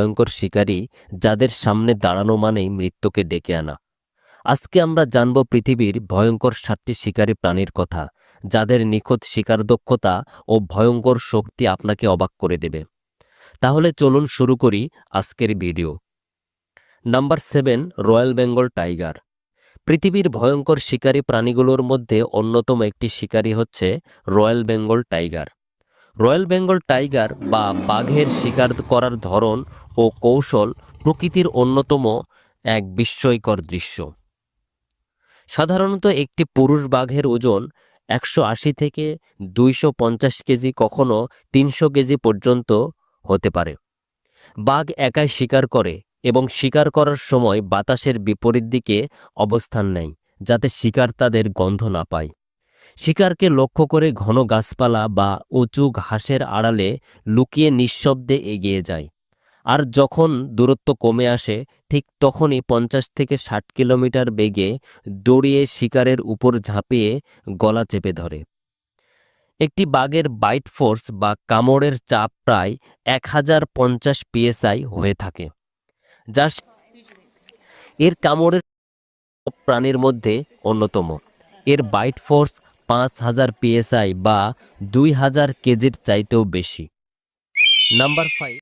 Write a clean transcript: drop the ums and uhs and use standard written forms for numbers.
ভয়ঙ্কর শিকারী যাদের সামনে দাঁড়ানো মানেই মৃত্যুকে ডেকে আনা। আজকে আমরা জানব পৃথিবীর ভয়ঙ্কর 7টি শিকারী প্রাণীর কথা, যাদের নিখুঁত শিকার দক্ষতা ও ভয়ঙ্কর শক্তি আপনাকে অবাক করে দেবে। তাহলে চলুন শুরু করি আজকের video. Number 7, royal Bengal tiger. পৃথিবীর ভয়ঙ্কর শিকারী প্রাণীগুলোর মধ্যে অন্যতম একটি শিকারী হচ্ছে royal Bengal tiger. Royal Bengal tiger বা বাঘের শিকার করার ধরন ও কৌশল প্রকৃতির অন্যতম এক বিস্ময়কর দৃশ্য। সাধারণত একটি পুরুষ বাঘের ওজন 180 থেকে 250 কেজি, কখনো 300 কেজি পর্যন্ত হতে পারে। বাঘ একাই শিকার করে এবং শিকার করার সময় বাতাসের বিপরীত দিকে অবস্থান নেয়, যাতে শিকার তাদের গন্ধ না পায়। শিকারকে লক্ষ্য করে ঘন গাছপালা বা উঁচু ঘাসের আড়ালে লুকিয়ে নিঃশব্দে এগিয়ে যায়। আর যখন দূরত্ব কমে আসে, ঠিক তখনই 50 থেকে 60 কিলোমিটার বেগে দৌড়িয়ে শিকারের উপর ঝাঁপিয়ে গলা চেপে ধরে। একটি বাঘের বাইট ফোর্স বা কামড়ের চাপ প্রায় 1050 PSI হয়ে থাকে, যা এর কামড়ের প্রাণীর মধ্যে অন্যতম। এর বাইট ফোর্স 5000 PSI বা 2000 কেজির চাইতেও বেশি। নাম্বার 5,